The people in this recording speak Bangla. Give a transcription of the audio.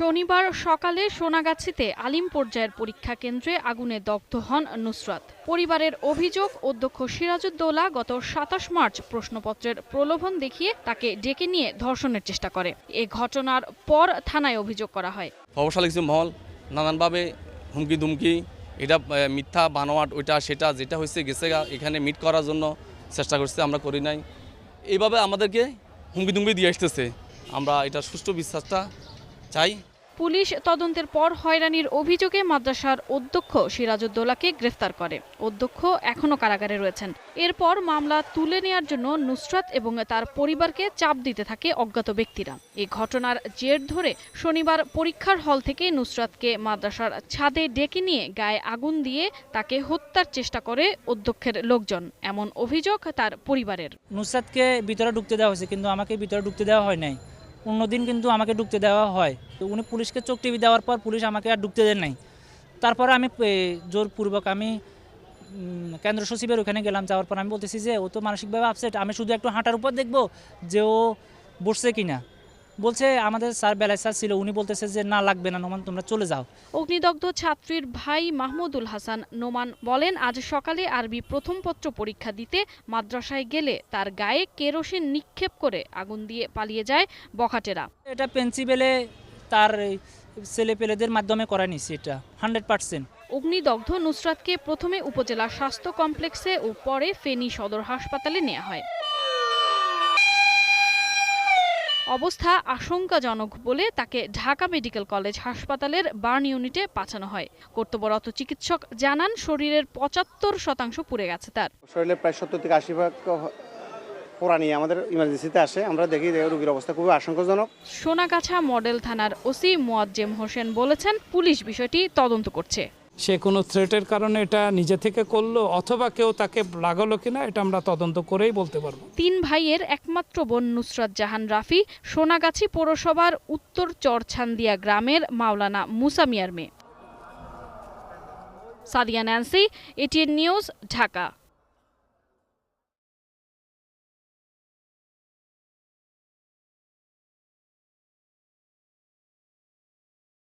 শনিবার সকালে সোনাগাছিতে আলিম পর্যায়ের পরীক্ষা কেন্দ্রে আগুনে দগ্ধ হন নুসরাত। পরিবারের অভিযোগ, অধ্যক্ষ সিরাজউদ্দৌলা গত ২৭ মার্চ প্রশ্নপত্রের প্রলোভন দেখিয়ে তাকে ডেকে নিয়ে ধর্ষণের চেষ্টা করে। এ ঘটনার পর থানায় অভিযোগ করা হয়। প্রভাবশালী কিছু মহল নানানভাবে হুমকি দুমকি, এটা মিথ্যা বানোয়াট, ওইটা সেটা যেটা হয়েছে গেছে এখানে মিট করার জন্য চেষ্টা করছে, আমরা করি নাই। এইভাবে আমাদেরকে হুমকি দুমকি দিয়ে আসতেছে। আমরা এটা সুষ্ঠু বিশ্বাসটা চাই। পুলিশ তদন্তের পর হয়রানির অভিযোগে মাদ্রাসার অধ্যক্ষ সিরাজউদ্দৌলাকে গ্রেফতার করে। অধ্যক্ষ এখনও কারাগারে রয়েছেন। এরপর মামলা তুলে নেয়ার জন্য নুসরাত এবং তার পরিবারকে চাপ দিতে থাকে অজ্ঞাত ব্যক্তিরা। এই ঘটনার জের ধরে শনিবার পরীক্ষার হল থেকে নুসরাতকে মাদ্রাসার ছাদে ডেকে নিয়ে গায়ে আগুন দিয়ে তাকে হত্যার চেষ্টা করে অধ্যক্ষের লোকজন, এমন অভিযোগ তার পরিবারের। নুসরাতকে ভিতরে ঢুকতে দেওয়া হয়েছে, কিন্তু আমাকে ভিতরে ঢুকতে দেওয়া হয় নাই। অন্যদিন কিন্তু আমাকে ঢুকতে দেওয়া হয়, তো উনি পুলিশকে চোখ টিভি দেওয়ার পর পুলিশ আমাকে আর ঢুকতে দেন নাই। তারপরে আমি জোরপূর্বক আমি কেন্দ্র সচিবের ওখানে গেলাম। যাওয়ার পর আমি বলতেছি যে ও তো মানসিকভাবে আপসেট, আমি শুধু একটু হাঁটার উপর দেখবো যে ও বসছে কিনা। বলছে আমাদের স্যার বেলায় স্যার ছিল, উনি বলতেছে যে না লাগবে না নোমান, তোমরা চলে যাও। অগ্নিদগ্ধ ছাত্রীর ভাই মাহমুদুল হাসান নোমান বলেন, আজ সকালে আরবি প্রথম পত্র পরীক্ষা দিতে মাদ্রাসায় গেলে তার গায়ে কেরোসিন নিক্ষেপ করে আগুন দিয়ে পালিয়ে যায় বখাটেরা। এটা প্রিন্সিপালে তার ছেলেপেলেদের মাধ্যমে করা নিচ্ছে, এটা 100%। অগ্নিদগ্ধ নুসরাতকে প্রথমে উপজেলা স্বাস্থ্য কমপ্লেক্সে ও পরে ফেনী সদর হাসপাতালে নেওয়া হয়। অবস্থা আশঙ্কাজনক বলে তাকে ঢাকা মেডিকেল কলেজ হাসপাতালের বার্ন ইউনিটে পাঠানো হয়। কর্তব্যরত চিকিৎসক জানান, শরীরের ৭৫% পুড়ে গেছে তার। শরীরে প্রায় ৭০ থেকে ৮০% পোড়া নিয়ে আমাদের ইমার্জেন্সিতে আসে। আমরা দেখি রোগীর অবস্থা খুবই আশঙ্কাজনক। সোনাগাছা মডেল থানার ওসি মোয়াজ্জেম হোসেন বলেছেন, পুলিশ বিষয়টি তদন্ত করছে। সে কোনো থ্রেটের কারণে এটা নিজে থেকে করলো অথবা কেউ তাকে লাগালো কিনা, এটা আমরা তদন্ত করেই বলতে পারবো। ৩ ভাইয়ের একমাত্র বোন নুসরাত জাহান রাফি সোনাগাছি পৌরসভার উত্তর চরছান্দিয়া গ্রামের মাওলানা মুসা মিয়ার মেয়ে। Sadia Nancy, ATN news, Dhaka.